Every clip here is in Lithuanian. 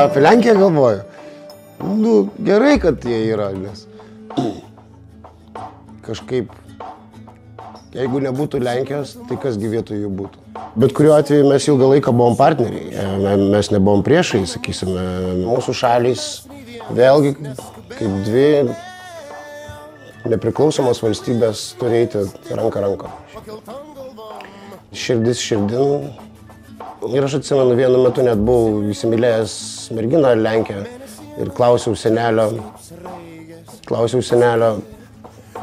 apie Lenkiją galvoju. Nu, gerai, kad jie yra, nes kažkaip, jeigu nebūtų Lenkijos, tai kas gyvėtų jų būtų. Bet kuriuo atveju mes ilgą laiką buvom partneriai, mes nebuvom priešai, sakysime, mūsų šalys vėlgi kaip dvi nepriklausomos valstybės turi eiti ranką ranką. Širdis širdin. Ir aš atsimenu, vienu metu net buvau įsimylėjęs merginą Lenkiją ir klausiau senelio,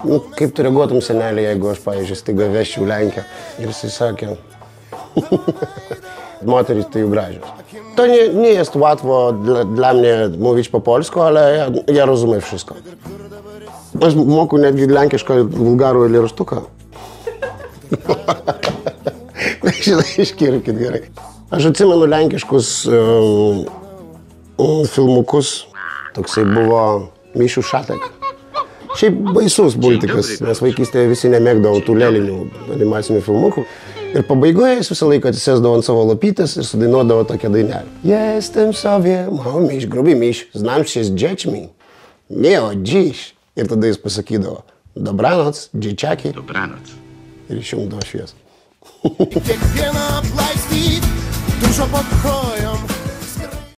nu, kaip tu reaguotum senelį, jeigu aš, pavyzdžiui, staiga vesčiau Lenkiją. Ir jisai sakė, moterys tai jų gražios. To nie jest łatwo dla mnie mówić po polsku, ale ja rozumiem wszystko. Aš moku netgi lenkišką vulgarų eilėraštuką. Žinai, iškirkit gerai. Aš atsimenu lenkiškus filmukus. Toksai buvo Mišių Šatek. Šiaip baisus multikas, nes vaikystėje visi nemėgdavo tų lėlinių animacinių filmukų. Ir pabaigoje jis visą laiką atsisėsdavo ant savo lapytės ir sudainuodavo tokią dainelę. Jestem sobie mały miś, gruby miś, znam się z dziećmi, nie o dziś. Ir tada jis pasakydavo, dobranoc, dzieciaki. Dobranoc. Ir išjungdavo šviesą. Kiekvieną aplaistyt, dušo pod kojom.